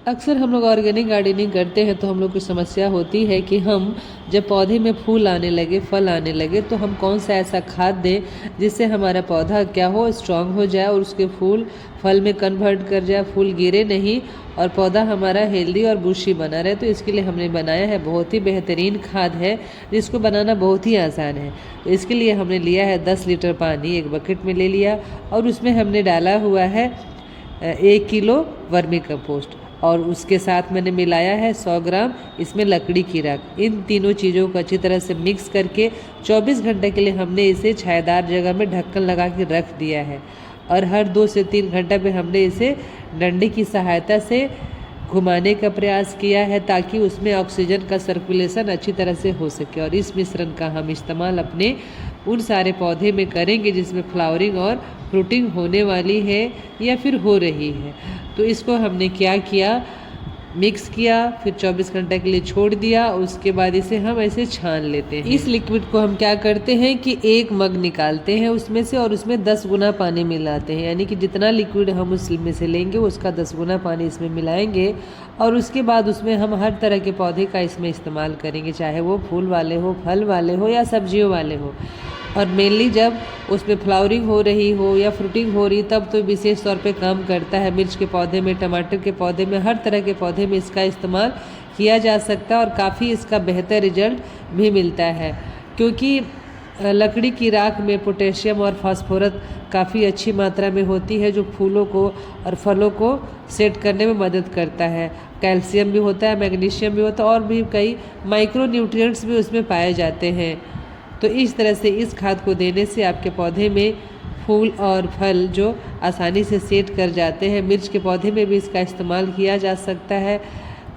अक्सर हम लोग ऑर्गेनिक गार्डनिंग करते हैं तो हम लोग की समस्या होती है कि हम जब पौधे में फूल आने लगे, फल आने लगे, तो हम कौन सा ऐसा खाद दें जिससे हमारा पौधा क्या हो, स्ट्रांग हो जाए और उसके फूल फल में कन्वर्ट कर जाए, फूल गिरे नहीं और पौधा हमारा हेल्दी और बुशी बना रहे। तो इसके लिए हमने बनाया है, बहुत ही बेहतरीन खाद है जिसको बनाना बहुत ही आसान है। तो इसके लिए हमने लिया है 10 लीटर पानी, एक बकेट में ले लिया और उसमें हमने डाला हुआ है 1 किलो वर्मी कंपोस्ट और उसके साथ मैंने मिलाया है 100 ग्राम इसमें लकड़ी की राख। इन तीनों चीज़ों को अच्छी तरह से मिक्स करके 24 घंटे के लिए हमने इसे छायादार जगह में ढक्कन लगा के रख दिया है और हर 2 से 3 घंटे पे हमने इसे डंडे की सहायता से घुमाने का प्रयास किया है ताकि उसमें ऑक्सीजन का सर्कुलेशन अच्छी तरह से हो सके। और इस मिश्रण का हम इस्तेमाल अपने उन सारे पौधे में करेंगे जिसमें फ्लावरिंग और फ्रूटिंग होने वाली है या फिर हो रही है। तो इसको हमने क्या किया, मिक्स किया, फिर 24 घंटे के लिए छोड़ दिया। उसके बाद इसे हम ऐसे छान लेते हैं। इस लिक्विड को हम क्या करते हैं कि 1 मग निकालते हैं उसमें से और उसमें 10 गुना पानी मिलाते हैं, यानी कि जितना लिक्विड हम उसमें से लेंगे उसका 10 गुना पानी इसमें मिलाएंगे और उसके बाद उसमें हम हर तरह के पौधे का इसमें इस्तेमाल करेंगे, चाहे वो फूल वाले हो, फल वाले हो या सब्जियों वाले हो। और मेनली जब उसमें फ्लावरिंग हो रही हो या फ्रूटिंग हो रही तब तो विशेष तौर पे काम करता है। मिर्च के पौधे में, टमाटर के पौधे में, हर तरह के पौधे में इसका इस्तेमाल किया जा सकता है और काफ़ी इसका बेहतर रिजल्ट भी मिलता है क्योंकि लकड़ी की राख में पोटेशियम और फास्फोरस काफ़ी अच्छी मात्रा में होती है जो फूलों को और फलों को सेट करने में मदद करता है। कैल्शियम भी होता है, मैग्नीशियम भी होता है और भी कई माइक्रो न्यूट्रिएंट्स भी उसमें पाए जाते हैं। तो इस तरह से इस खाद को देने से आपके पौधे में फूल और फल जो आसानी से सेट कर जाते हैं। मिर्च के पौधे में भी इसका इस्तेमाल किया जा सकता है,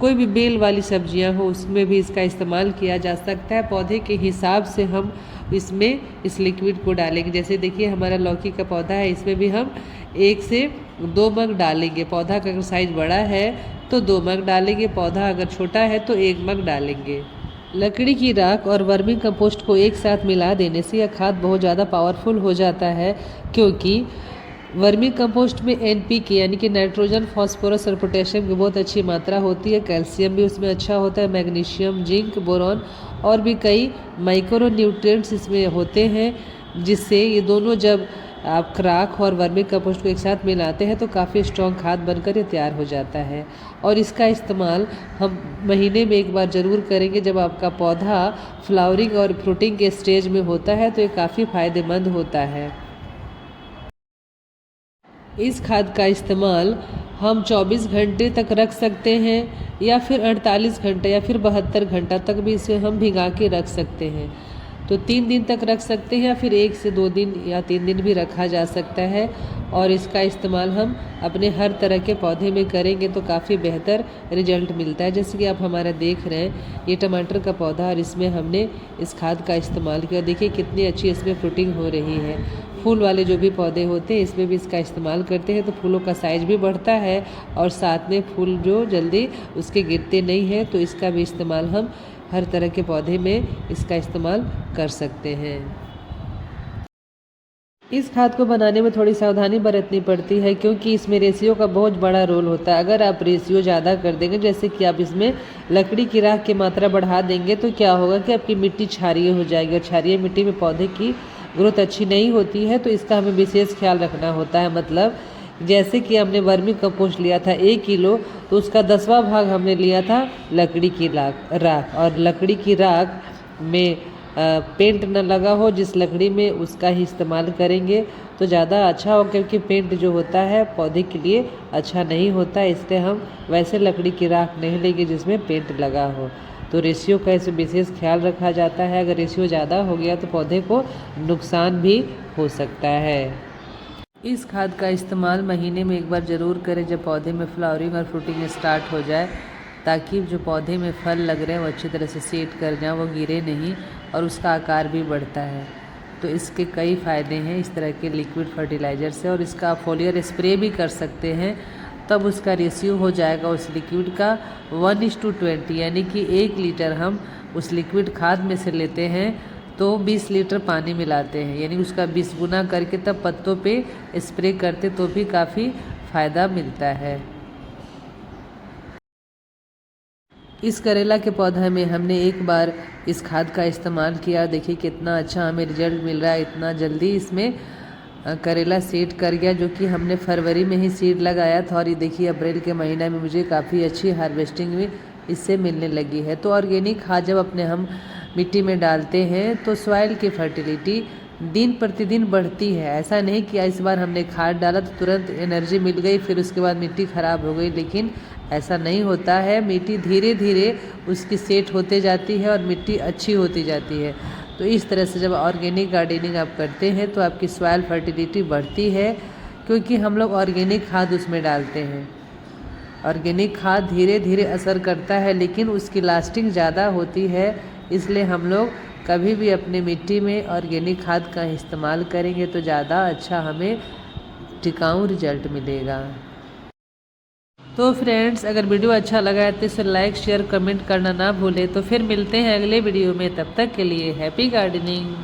कोई भी बेल वाली सब्जियां हो उसमें भी इसका इस्तेमाल किया जा सकता है। पौधे के हिसाब से हम इसमें इस लिक्विड को डालेंगे। जैसे देखिए हमारा लौकी का पौधा है, इसमें भी हम 1 से 2 मग डालेंगे। पौधा का अगर साइज़ बड़ा है तो 2 मग डालेंगे, पौधा अगर छोटा है तो 1 मग डालेंगे। लकड़ी की राख और वर्मी कंपोस्ट को एक साथ मिला देने से यह खाद बहुत ज़्यादा पावरफुल हो जाता है क्योंकि वर्मी कंपोस्ट में NPK यानी कि नाइट्रोजन, फास्फोरस और पोटेशियम की बहुत अच्छी मात्रा होती है। कैल्शियम भी उसमें अच्छा होता है, मैग्नीशियम, जिंक, बोरॉन और भी कई माइक्रो न्यूट्रिएंट्स इसमें होते हैं जिससे ये दोनों जब आप राख और वर्मी कंपोस्ट को एक साथ मिलाते हैं तो काफ़ी स्ट्रॉन्ग खाद बनकर ये तैयार हो जाता है। और इसका इस्तेमाल हम महीने में एक बार ज़रूर करेंगे जब आपका पौधा फ्लावरिंग और फ्रूटिंग के स्टेज में होता है तो ये काफ़ी फ़ायदेमंद होता है। इस खाद का इस्तेमाल हम 24 घंटे तक रख सकते हैं या फिर 48 घंटे या फिर 72 घंटा तक भी इसे हम भिगा के रख सकते हैं। तो 3 दिन तक रख सकते हैं या फिर 1 से 2 दिन या 3 दिन भी रखा जा सकता है। और इसका इस्तेमाल हम अपने हर तरह के पौधे में करेंगे तो काफ़ी बेहतर रिजल्ट मिलता है। जैसे कि आप हमारा देख रहे हैं ये टमाटर का पौधा और इसमें हमने इस खाद का इस्तेमाल किया। देखिए कितनी अच्छी इसमें फ्रूटिंग हो रही है। फूल वाले जो भी पौधे होते हैं इसमें भी इसका इस्तेमाल करते हैं तो फूलों का साइज़ भी बढ़ता है और साथ में फूल जो जल्दी उसके गिरते नहीं हैं। तो इसका भी इस्तेमाल हम हर तरह के पौधे में इसका इस्तेमाल कर सकते हैं। इस खाद को बनाने में थोड़ी सावधानी बरतनी पड़ती है क्योंकि इसमें रेशियो का बहुत बड़ा रोल होता है। अगर आप रेशियो ज़्यादा कर देंगे, जैसे कि आप इसमें लकड़ी की राख की मात्रा बढ़ा देंगे तो क्या होगा कि आपकी मिट्टी क्षारीय हो जाएगी और क्षारीय मिट्टी में पौधे की ग्रोथ अच्छी नहीं होती है। तो इसका हमें विशेष ख्याल रखना होता है। मतलब जैसे कि हमने वर्मी कंपोस्ट लिया था 1 किलो तो उसका 10वां भाग हमने लिया था लकड़ी की राख और लकड़ी की राख में पेंट न लगा हो जिस लकड़ी में उसका ही इस्तेमाल करेंगे तो ज़्यादा अच्छा हो क्योंकि पेंट जो होता है पौधे के लिए अच्छा नहीं होता है। इसलिए हम वैसे लकड़ी की राख नहीं लेंगे जिसमें पेंट लगा हो। तो रेशियो का इसे विशेष ख्याल रखा जाता है। अगर रेशियो ज़्यादा हो गया तो पौधे को नुकसान भी हो सकता है। इस खाद का इस्तेमाल महीने में एक बार ज़रूर करें जब पौधे में फ्लावरिंग और फ्रूटिंग स्टार्ट हो जाए ताकि जो पौधे में फल लग रहे हैं वो अच्छी तरह से सेट कर जाएं, वो गिरे नहीं और उसका आकार भी बढ़ता है। तो इसके कई फ़ायदे हैं इस तरह के लिक्विड फर्टिलाइज़र से। और इसका आप फोलियर स्प्रे भी कर सकते हैं, तब उसका रेशियो हो जाएगा उस लिक्विड का 1:20 यानी कि 1 लीटर हम उस लिक्विड खाद में से लेते हैं तो 20 लीटर पानी मिलाते हैं, यानी उसका 20 गुना करके तब पत्तों पे स्प्रे करते तो भी काफ़ी फ़ायदा मिलता है। इस करेला के पौधा में हमने एक बार इस खाद का इस्तेमाल किया, देखिए कितना अच्छा हमें रिजल्ट मिल रहा है। इतना जल्दी इसमें करेला सीड कर गया, जो कि हमने फरवरी में ही सीड लगाया था और ये देखिए अप्रैल के महीना में मुझे काफ़ी अच्छी हार्वेस्टिंग भी इससे मिलने लगी है। तो ऑर्गेनिक खाद जब अपने हम मिट्टी में डालते हैं तो सॉइल की फर्टिलिटी दिन प्रतिदिन बढ़ती है। ऐसा नहीं कि इस बार हमने खाद डाला तो तुरंत एनर्जी मिल गई फिर उसके बाद मिट्टी ख़राब हो गई, लेकिन ऐसा नहीं होता है। मिट्टी धीरे धीरे उसकी सेट होते जाती है और मिट्टी अच्छी होती जाती है। तो इस तरह से जब ऑर्गेनिक गार्डनिंग आप करते हैं तो आपकी सॉइल फर्टिलिटी बढ़ती है, क्योंकि हम लोग ऑर्गेनिक खाद उसमें डालते हैं। ऑर्गेनिक खाद धीरे धीरे असर करता है लेकिन उसकी लास्टिंग ज़्यादा होती है, इसलिए हम लोग कभी भी अपने मिट्टी में ऑर्गेनिक खाद का इस्तेमाल करेंगे तो ज़्यादा अच्छा हमें टिकाऊ रिजल्ट मिलेगा। तो फ्रेंड्स, अगर वीडियो अच्छा लगा है तो इसे लाइक शेयर कमेंट करना ना भूलें। तो फिर मिलते हैं अगले वीडियो में, तब तक के लिए हैप्पी गार्डनिंग।